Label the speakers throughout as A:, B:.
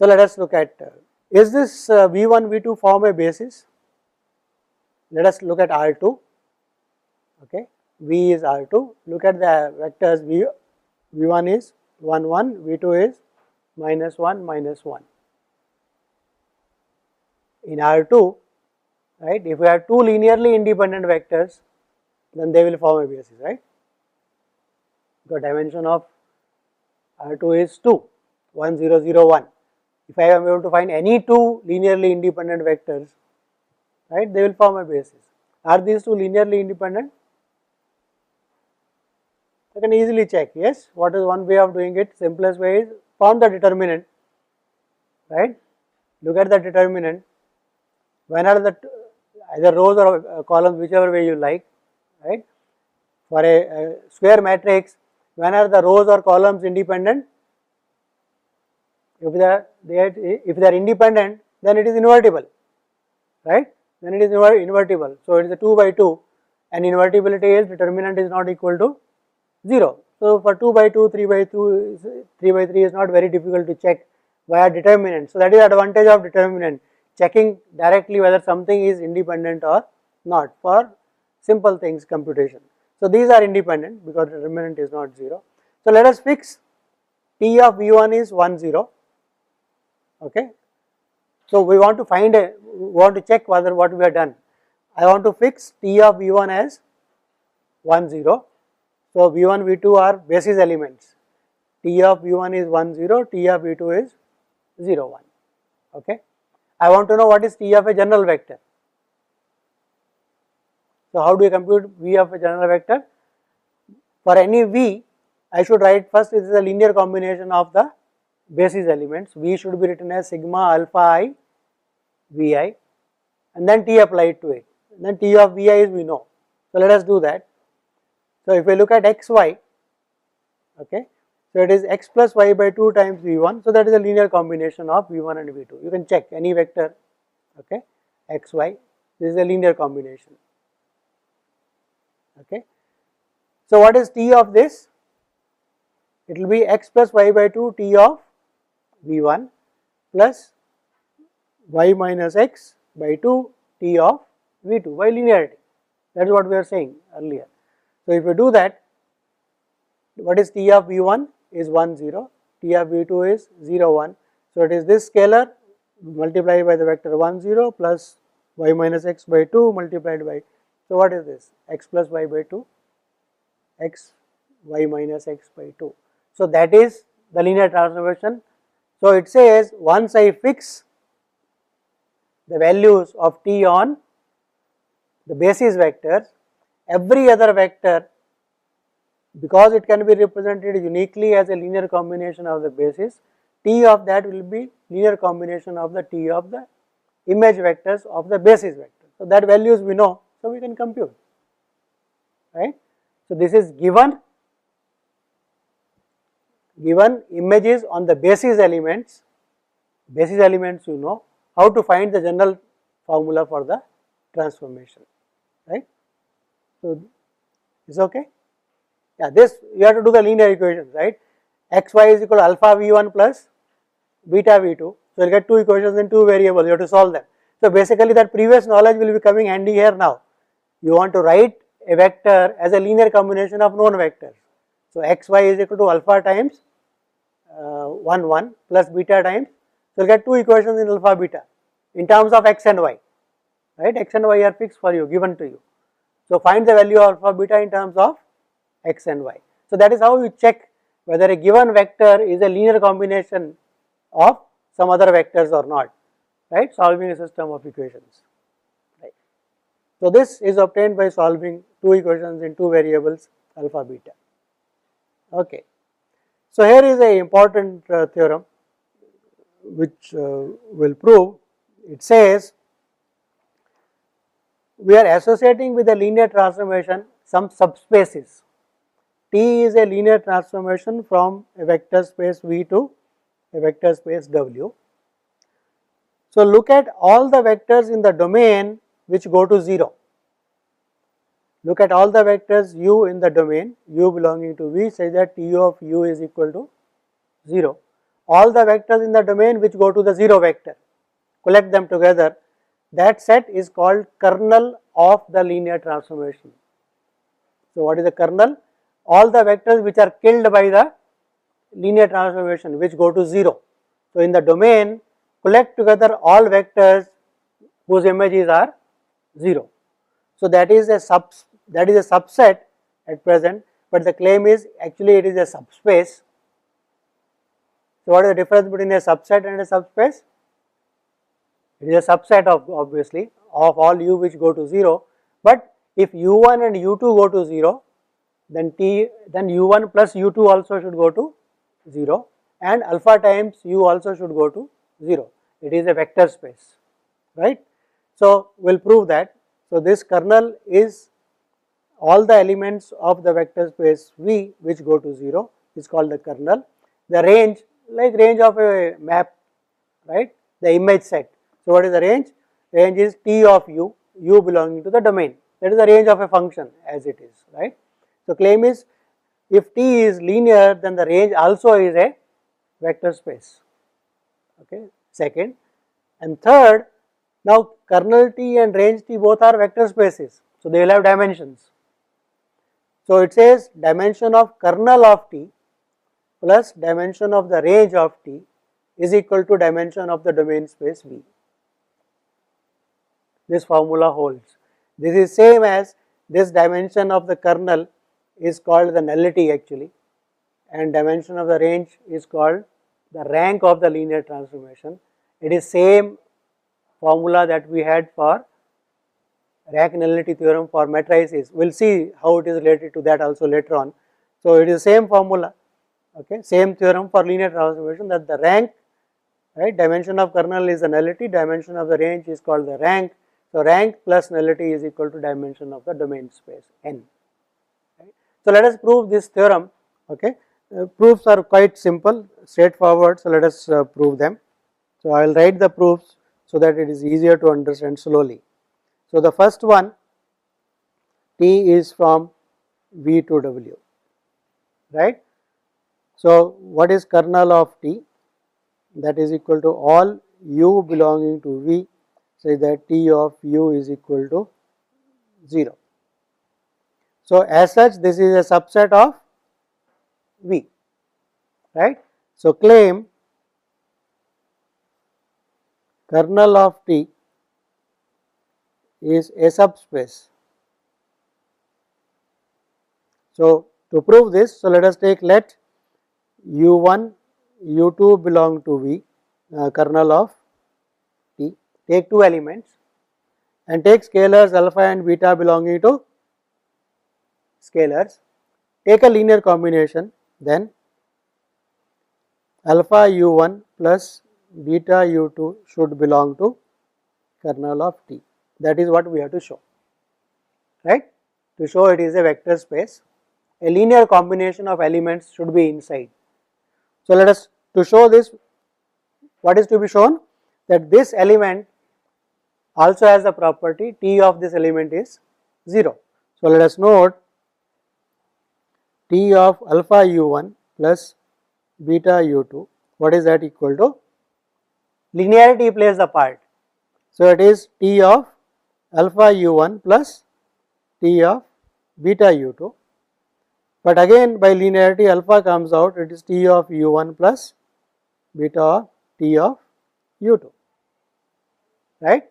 A: So let us look at, is this V1, V2 form a basis? Let us look at R2, okay. V is R2, look at the vectors V1 is 1, 1, V2 is minus 1, minus 1. In R2, right, if we have two linearly independent vectors, then they will form a basis, right. The dimension of R2 is 2, 1, 0, 0, 1. If I am able to find any two linearly independent vectors, right, they will form a basis. Are these two linearly independent? I can easily check, yes. What is one way of doing it? Simplest way is form the determinant, right. Look at the determinant. When are the either rows or columns, whichever way you like, right. For a square matrix, when are the rows or columns independent? If they are independent, then it is invertible, right. Then it is invertible. So it is a 2 by 2, and invertibility is determinant is not equal to 0. So for 2 by 2, 3 by 2, 3 by 3 is not very difficult to check via determinant. So that is the advantage of determinant, checking directly whether something is independent or not for simple things computation. So these are independent because determinant is not 0. So let us fix T of V1 is 1, 0. Okay. So we want to check whether what we have done. I want to fix T of V1 as 1, 0. So V1, V2 are basis elements. T of V1 is 1, 0, T of V2 is 0, 1. Okay. I want to know what is T of a general vector. So how do you compute V of a general vector? For any V, I should write first it is a linear combination of the basis elements. V should be written as sigma alpha I Vi, and then T applied to it. And then T of Vi is we know. So let us do that. So if we look at xy, okay, so it is x plus y by 2 times V1. So that is a linear combination of V1 and V2. You can check any vector, okay, xy. This is a linear combination. Okay. So what is T of this? It will be x plus y by 2 T of V1 plus y minus x by 2 T of V2 by linearity. That is what we are saying earlier. So if you do that, what is T of V1 is 1, 0, T of V2 is 0, 1. So it is this scalar multiplied by the vector 1, 0 plus y minus x by 2 multiplied by, so what is this? X plus y by 2, x y minus x by 2. So that is the linear transformation. So it says once I fix the values of T on the basis vectors, every other vector, because it can be represented uniquely as a linear combination of the basis, T of that will be linear combination of the T of the image vectors of the basis vector. So that values we know, so we can compute, right. So this is given images on the basis elements you know, how to find the general formula for the transformation, right. So is okay. Yeah, this you have to do the linear equations, right. Xy is equal to alpha V1 plus beta V2. So you will get two equations in two variables, you have to solve them. So basically that previous knowledge will be coming handy here now. You want to write a vector as a linear combination of known vectors. So xy is equal to alpha times 1, 1 plus beta times. So you will get two equations in alpha beta in terms of x and y, right. X and y are fixed for you, given to you. So find the value of alpha beta in terms of x and y. So that is how you check whether a given vector is a linear combination of some other vectors or not, right, solving a system of equations, right. So this is obtained by solving two equations in two variables alpha beta. Okay. So here is a important theorem which will prove. It says we are associating with a linear transformation some subspaces. T is a linear transformation from a vector space V to a vector space W. So look at all the vectors in the domain which go to 0. Look at all the vectors u in the domain, u belonging to V, say that T of u is equal to 0. all the vectors in the domain which go to the 0 vector, collect them together, that set is called kernel of the linear transformation. So, what is the kernel? All the vectors which are killed by the linear transformation which go to 0. So, in the domain, collect together all vectors whose images are 0. So, that is a subset at present, but the claim is actually it is a subspace. So, what is the difference between a subset and a subspace? It is a subset of obviously of all u which go to 0, but if u1 and u2 go to 0, then u1 plus u2 also should go to 0 and alpha times u also should go to 0. It is a vector space, right. So, we will prove that. So, this kernel is all the elements of the vector space V which go to 0 is called the kernel. The range, like range of a map, right, the image set. So, what is the range? Range is T of u, u belonging to the domain, that is the range of a function as it is, right. So, claim is if T is linear, then the range also is a vector space, okay, second. And third, now kernel T and range T both are vector spaces, so they will have dimensions. So, it says dimension of kernel of T plus dimension of the range of T is equal to dimension of the domain space V. This formula holds. This is same as this dimension of the kernel is called the nullity actually, and dimension of the range is called the rank of the linear transformation. It is same formula that we had for rank nullity theorem for matrices. We will see how it is related to that also later on. So, it is same formula, okay, same theorem for linear transformation, that the rank, right, dimension of kernel is the nullity, dimension of the range is called the rank. So, rank plus nullity is equal to dimension of the domain space N. Right. So, let us prove this theorem, okay. Proofs are quite simple, straightforward, so let us prove them. So, I will write the proofs so that it is easier to understand slowly. So, the first one, T is from V to W, right. So, what is kernel of T? That is equal to all u belonging to V, such that T of u is equal to 0. So, as such this is a subset of V, right. So, claim kernel of T is a subspace. So, to prove this, so let us take let u1, u2 belong to V, kernel of T, take two elements and take scalars alpha and beta belonging to scalars, take a linear combination, then alpha u1 plus beta u2 should belong to kernel of T. That is what we have to show, right. To show it is a vector space, a linear combination of elements should be inside. So, let us, to show this, what is to be shown? That this element also has the property T of this element is 0. So, let us note T of alpha u1 plus beta u2, what is that equal to? Linearity plays the part. So, it is T of alpha u1 plus T of beta u2, but again by linearity alpha comes out, it is T of u1 plus beta of T of u2, right.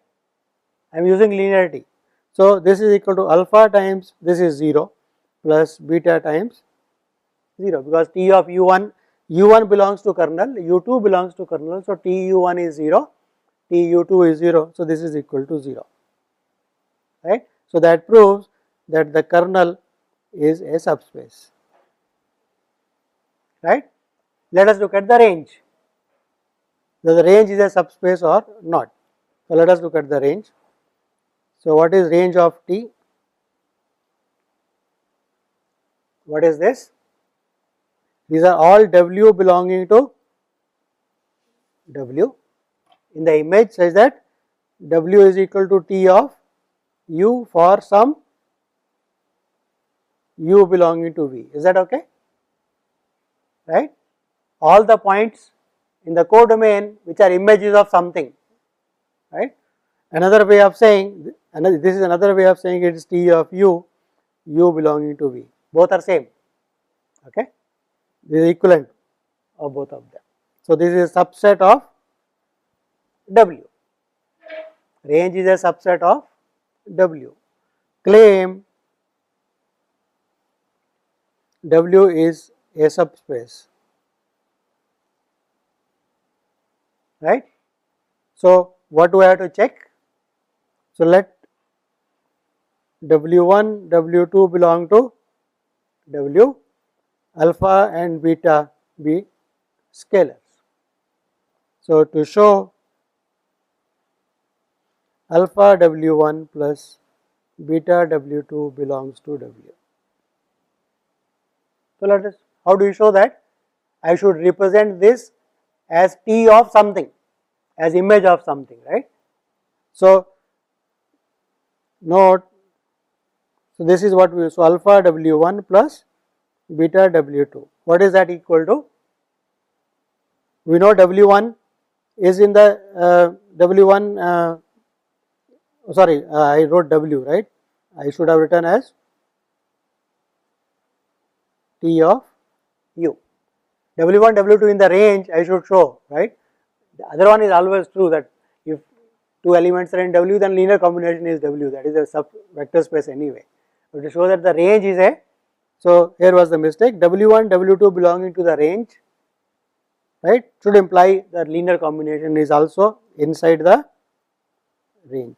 A: I am using linearity. So, this is equal to alpha times this is 0 plus beta times 0, because T of u1 belongs to kernel, u2 belongs to kernel. So, T u1 is 0, T u2 is 0. So, this is equal to 0, right. So, that proves that the kernel is a subspace, right. Let us look at the range, whether the range is a subspace or not. So, let us look at the range. So, what is range of T? What is this? These are all W belonging to W in the image, such that W is equal to T of U for some U belonging to V. Is that okay? Right? All the points in the codomain which are images of something, right. Another way of saying, this is another way of saying it is T of U, U belonging to V, both are same, okay. This is equivalent of both of them. So, this is a subset of W, range is a subset of W, claim W is a subspace, right. So, what do I have to check? So, let W1, W2 belong to W, alpha and beta be scalars. So, to show alpha W1 plus beta W2 belongs to W. So, let us, how do you show that? I should represent this as T of something, as image of something, right. So, note, so this is what we, so alpha W1 plus beta W2, what is that equal to? We know W1 is in the W1, sorry, I wrote W, right, I should have written as T of U. W1, W2 in the range I should show, right. The other one is always true, that if two elements are in W, then linear combination is W, that is a sub vector space anyway. But to show that the range is a, so here was the mistake, W1, W2 belonging to the range, right, should imply that linear combination is also inside the range,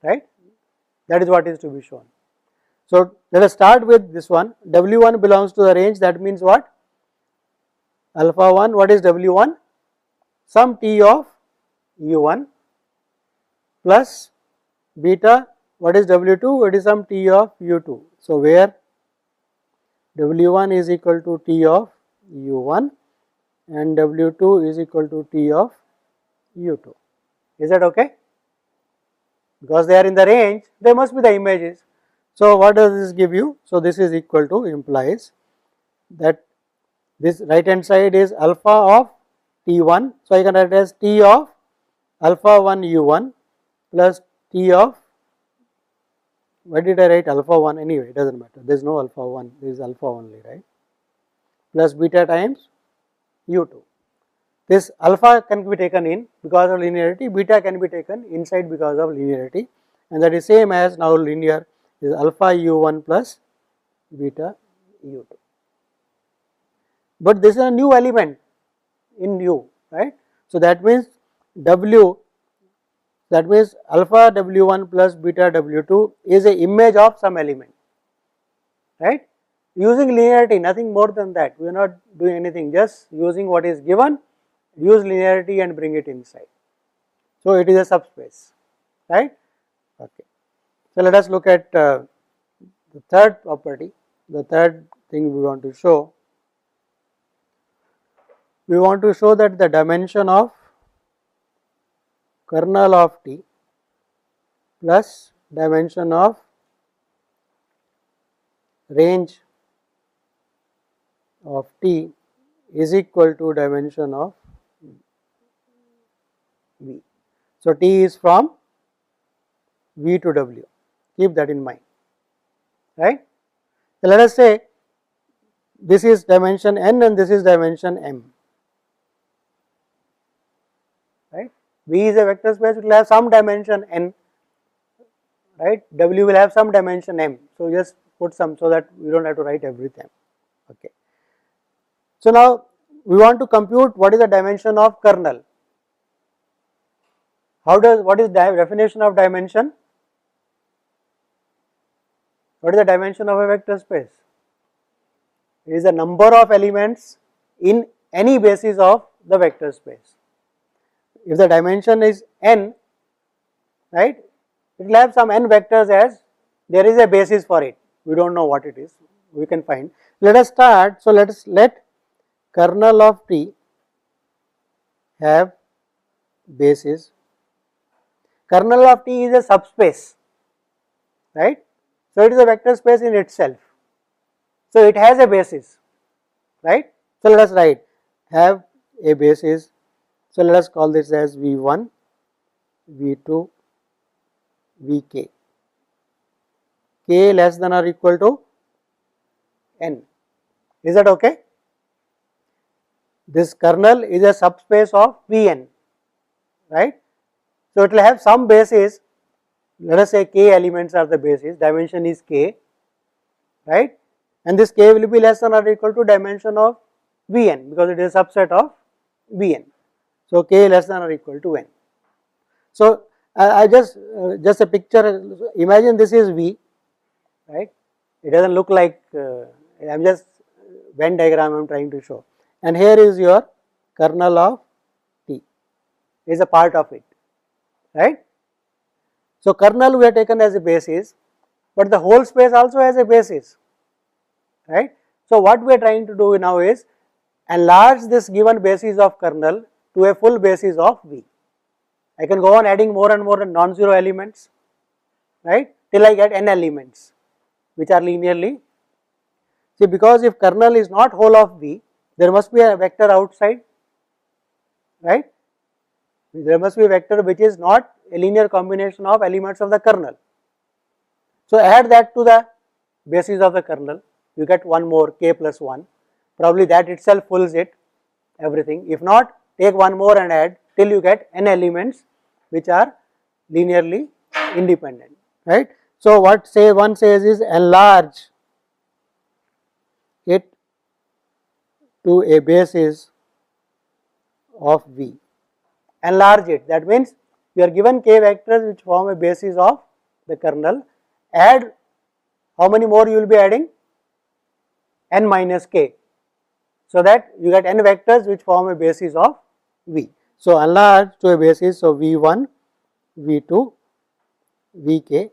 A: right, that is what is to be shown. So, let us start with this one, W1 belongs to the range, that means what? Alpha 1, what is W1? Some T of U1 plus beta, what is W2? It is some T of U2. So, where W1 is equal to T of U1 and W2 is equal to T of U2. Is that okay? Because they are in the range, they must be the images. So, what does this give you? So, this is equal to, implies that this right hand side is alpha of T1. So, I can write as T of alpha 1 U1 plus T of, why did I write alpha 1 anyway, it does not matter, there is no alpha 1, there is alpha only, right, plus beta times U2. This alpha can be taken in because of linearity, beta can be taken inside because of linearity, and that is same as now linear is alpha U1 plus beta U2. But this is a new element in U, right. So, that means W, that means alpha W1 plus beta W2 is a image of some element, right. Using linearity, nothing more than that, we are not doing anything, just using what is given, use linearity and bring it inside. So, it is a subspace, right. Okay. So, let us look at the third property, the third thing we want to show. We want to show that the dimension of kernel of T plus dimension of range of T is equal to dimension of V. So, T is from V to W, keep that in mind, right. So, let us say this is dimension n and this is dimension m, right. V is a vector space, it will have some dimension n, right, W will have some dimension m. So, just put some so that we do not have to write everything. Okay. So, now we want to compute what is the dimension of kernel. How does, what is the definition of dimension? What is the dimension of a vector space? It is the number of elements in any basis of the vector space. If the dimension is n, right, it will have some n vectors as there is a basis for it, we do not know what it is, we can find. Let us start, so let us let kernel of T have basis. Kernel of T is a subspace, right. So, it is a vector space in itself. So, it has a basis, right. So, let us write have a basis. So, let us call this as V1, V2, Vk, k less than or equal to n. Is that okay? This kernel is a subspace of Vn, right? So, it will have some basis, let us say k elements are the basis, dimension is k, right, and this k will be less than or equal to dimension of Vn because it is a subset of Vn. So, k less than or equal to n. So, I just a picture, imagine this is V, right, it does not look like, I am just Venn diagram I am trying to show, and here is your kernel of T, is a part of it, right. So, kernel we have taken as a basis, but the whole space also has a basis, right. So, what we are trying to do now is enlarge this given basis of kernel to a full basis of V. I can go on adding more and more non-zero elements, right, till I get n elements which are linearly. See, because if kernel is not whole of V, there must be a vector outside, right, there must be a vector which is not a linear combination of elements of the kernel. So, add that to the basis of the kernel, you get one more k plus 1, probably that itself fills it everything. If not, take one more and add till you get n elements which are linearly independent, right. So, what one says is enlarge it to a basis of V. Enlarge it, that means you are given k vectors which form a basis of the kernel, add how many more you will be adding? N minus k, so that you get n vectors which form a basis of V. So, enlarge to a basis of V1, V2, Vk.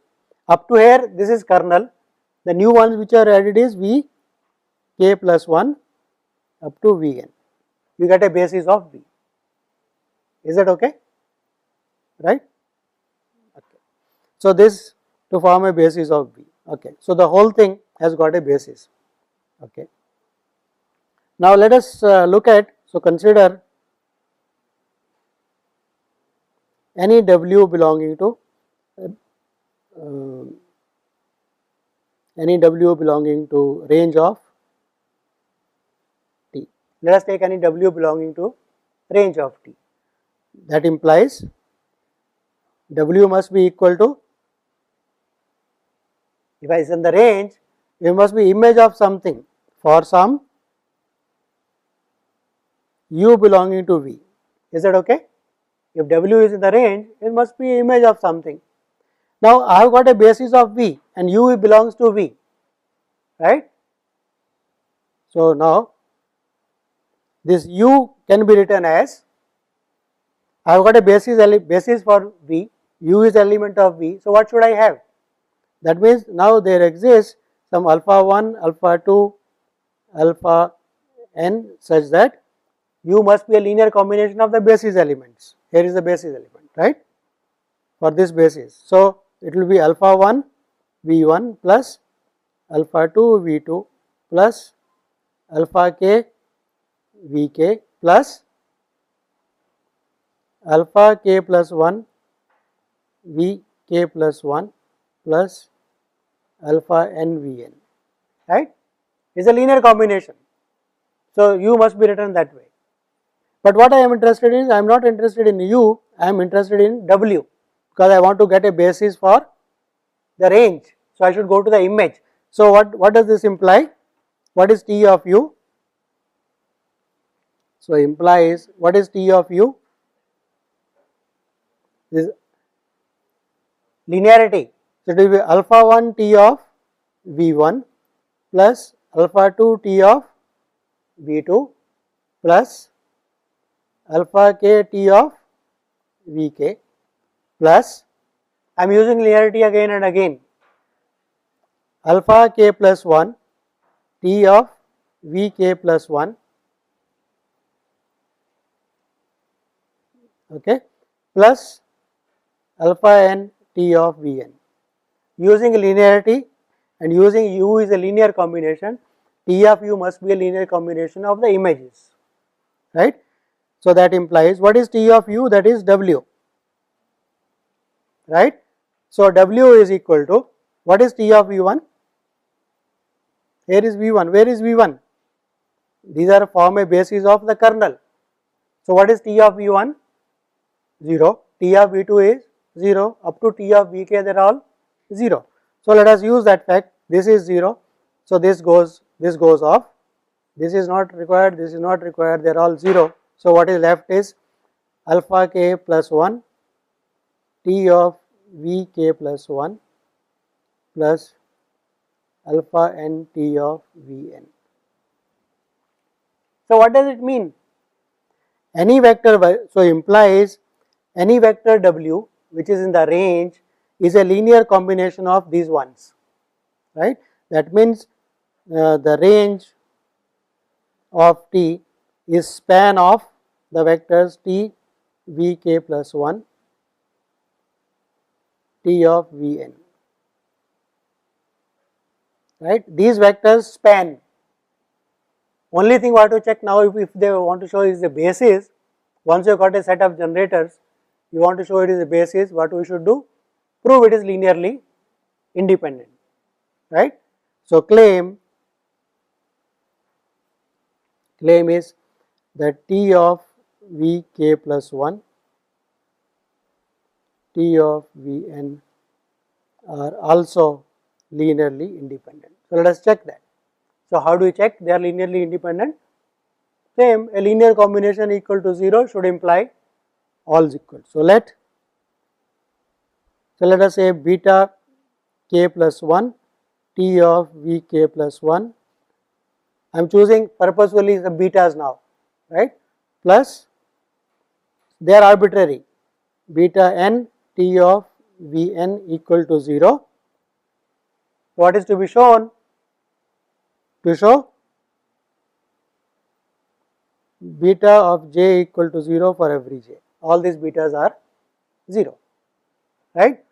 A: Up to here this is kernel, the new ones which are added is V k plus 1 up to Vn, you get a basis of V. Is that okay? Right? Okay. So, this to form a basis of V. Okay. So, the whole thing has got a basis. Okay. Now, let us look at, so consider any W belonging to range of T. Let us take any W belonging to range of T. That implies W must be equal to, if I is in the range, it must be image of something for some U belonging to V. Is that okay? If W is in the range, it must be image of something. Now, I have got a basis of V and U belongs to V, right. So, now this U can be written as, I have got a basis for V, U is element of V. So, what should I have? That means, now there exists some alpha 1, alpha 2, alpha n such that U must be a linear combination of the basis elements. Here is the basis element, right, for this basis. So, it will be alpha 1 V1 plus alpha 2 V2 plus alpha k Vk plus alpha k plus 1 Vk plus 1 plus alpha n Vn, right, is a linear combination. So, U must be written that way. But what I am interested in is, I am not interested in U, I am interested in W, because I want to get a basis for the range. So, I should go to the image. So, what does this imply? What is T of U? So, implies, what is T of U? This linearity. So, it will be alpha 1 T of V1 plus alpha 2 T of V2 plus alpha k T of Vk plus, I am using linearity again and again, alpha k plus 1 T of Vk plus 1, okay, plus alpha n T of Vn. Using linearity and using U is a linear combination, T of U must be a linear combination of the images. right. So that implies what is T of u, that is W, right. So W is equal to what is T of V1, here is V1, where is V1, these are form a basis of the kernel. So what is T of V1, 0, T of V2 is 0, up to T of Vk they are all 0. So let us use that fact, this is 0, so this goes off, this is not required, this is not required, they are all 0. So what is left is alpha k plus 1 T of Vk plus 1 plus alpha n T of Vn. So what does it mean? Any vector, so implies any vector W which is in the range is a linear combination of these ones, right. That means the range of T is span of the vectors T Vk plus 1 T of Vn, right. These vectors span. Only thing we have to check now, if they want to show is the basis, once you got a set of generators, you want to show it is a basis, what we should do? Prove it is linearly independent, right. So claim is that T of Vk plus 1 T of Vn are also linearly independent. So let us check that. So how do we check they are linearly independent? Same, a linear combination equal to 0 should imply all is equal. So let us say beta k plus 1 T of Vk plus 1, I am choosing purposefully the betas now, right, plus they are arbitrary, beta n T of Vn equal to 0. What is to be shown? To show beta of j equal to 0 for every j, all these betas are 0, right.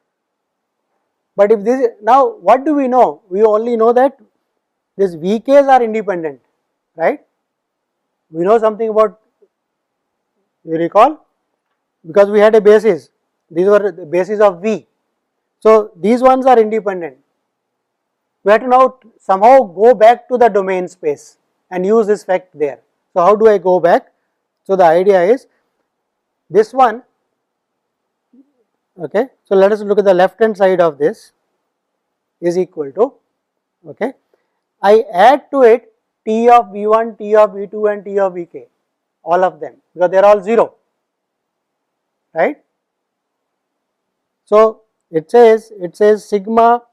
A: But if this, now what do we know? We only know that these Vk's are independent, right. We know something about, you recall, because we had a basis, these were the basis of V. So these ones are independent. We have to now somehow go back to the domain space and use this fact there. So how do I go back? So the idea is this one, okay. So let us look at the left hand side of this is equal to, okay, I add to it T of V1, T of V2 and T of Vk, all of them, because they are all 0, right. So it says sigma,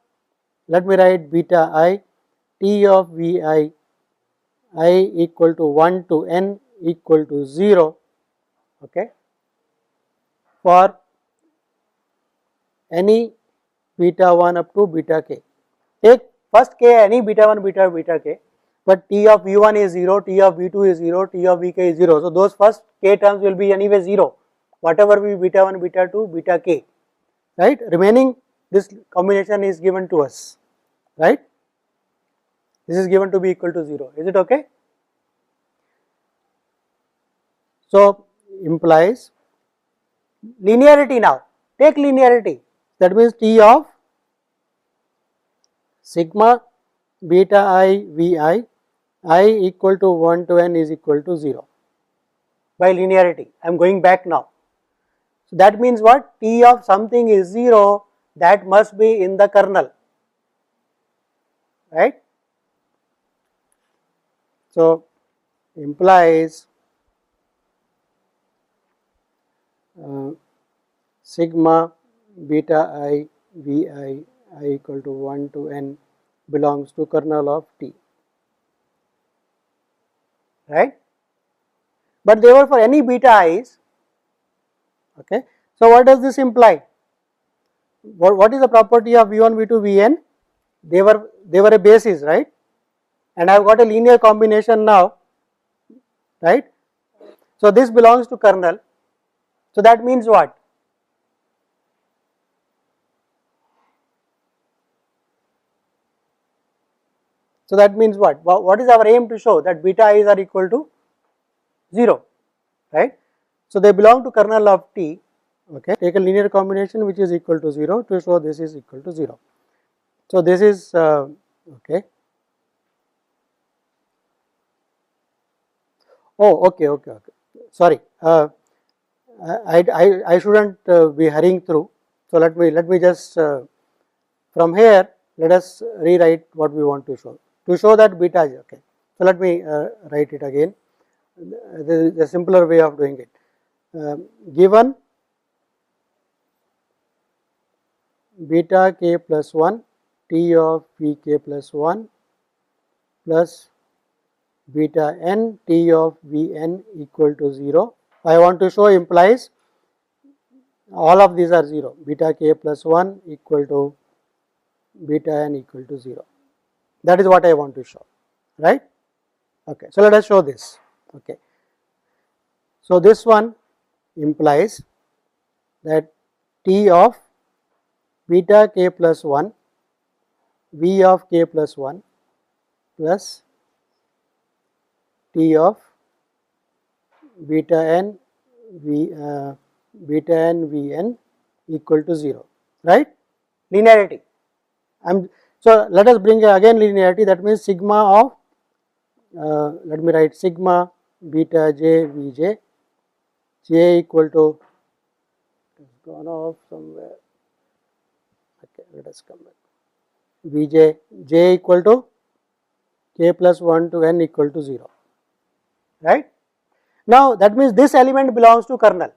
A: let me write beta I T of Vi I equal to 1 to n equal to 0, okay, for any beta 1 up to beta k. Take first k, any beta 1 beta k, but T of V1 is 0, T of V2 is 0, T of Vk is 0. So those first k terms will be anyway 0, whatever be beta 1 beta 2 beta k, right. Remaining this combination is given to us, right. This is given to be equal to 0. Is it okay? So implies linearity now. Take linearity. That means T of sigma beta I Vi I equal to 1 to n is equal to 0 by linearity. I am going back now. So that means what? T of something is 0, that must be in the kernel, right. So implies sigma beta I Vi I equal to 1 to n belongs to kernel of T, right. But they were for any beta i's, okay. So what does this imply? What is the property of V1, V2, Vn? They were a basis, right, and I have got a linear combination now, right. So this belongs to kernel. So that means what? So that means what? What is our aim to show? That beta i's are equal to 0. right. So, they belong to kernel of T. Okay. Take a linear combination which is equal to 0 to show this is equal to 0. So, this is okay. Oh, okay. Sorry, I shouldn't be hurrying through. So, let me just from here let us rewrite what we want to show. To show that beta is okay. So, let me write it again. There is a simpler way of doing it. Given beta k plus 1 T of V k plus 1 plus beta n T of V n equal to 0. I want to show implies all of these are 0, beta k plus 1 equal to beta n equal to 0. That is what I want to show, right. Okay. So, let us show this. Okay. So, this one implies that T of beta k plus 1 V of k plus 1 plus T of beta n V n equal to 0, right. Linearity. So, let us bring again linearity, that means sigma of let me write sigma beta j V j, j equal to, it has gone off somewhere. Okay, let us come back. Vj, j equal to k plus 1 to n equal to 0, right. Now, that means this element belongs to kernel,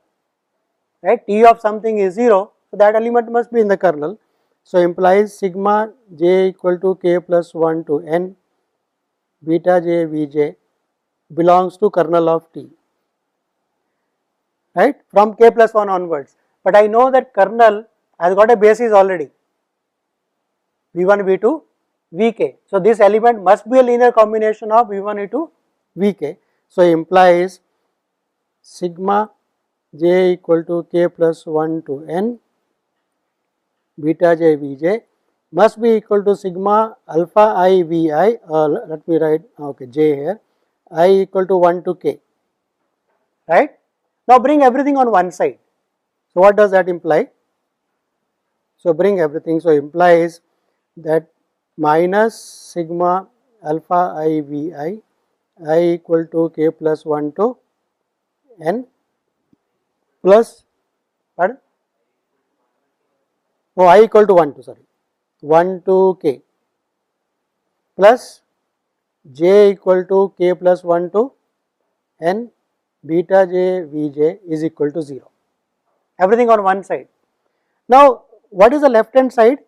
A: right. T of something is 0, so that element must be in the kernel. So, implies sigma j equal to k plus 1 to n beta j Vj belongs to kernel of T, right, from k plus 1 onwards. But I know that kernel has got a basis already, V1, V2, Vk. So, this element must be a linear combination of V1, V2, Vk. So, implies sigma j equal to k plus 1 to n beta j Vj must be equal to sigma alpha I Vi, let me write okay, j here, I equal to 1 to k, right. Now, bring everything on one side. So, what does that imply? So, bring everything. So, implies that minus sigma alpha I Vi, I equal to k plus 1 to n plus, pardon? Oh, I equal to 1 to, sorry, 1 to k plus j equal to k plus 1 to n beta j Vj is equal to 0. Everything on one side. Now, what is the left hand side?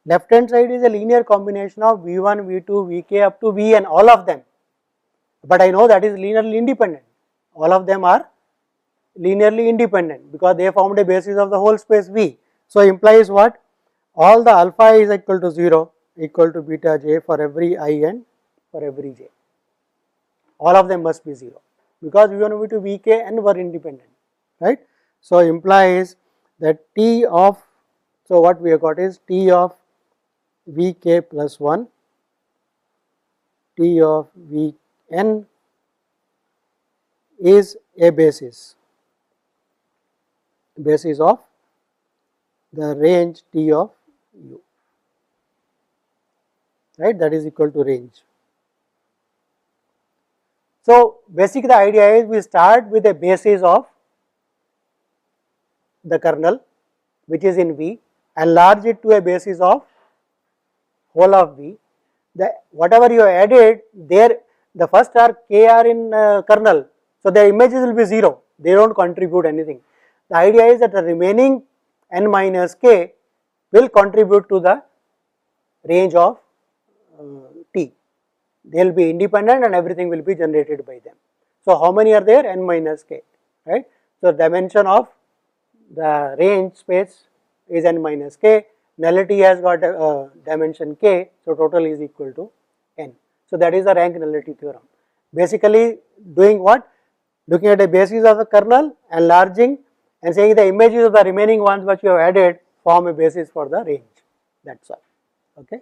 A: Left hand side is a linear combination of V1, V2, Vk up to Vn, all of them. But I know that is linearly independent. All of them are linearly independent because they formed a basis of the whole space V. So, implies what? All the alpha is equal to 0 equal to beta j for every I and for every j. All of them must be 0 because V1, V2, Vk n were independent, right. So, implies that T of, so what we have got is T of Vk plus 1, T of Vn is a basis of the range T of u, right, that is equal to range. So, basically the idea is we start with a basis of the kernel which is in V, enlarge it to a basis of whole of V. The whatever you added there, the first are k are in kernel, so their images will be 0, they do not contribute anything. The idea is that the remaining n minus k will contribute to the range of T. They will be independent and everything will be generated by them. So, how many are there? N minus k, right. So, dimension of the range space is n minus k, nullity has got a dimension k, so total is equal to n. So, that is the rank nullity theorem. Basically doing what? Looking at a basis of a kernel, enlarging and saying the images of the remaining ones which you have added form a basis for the range, that is all, okay.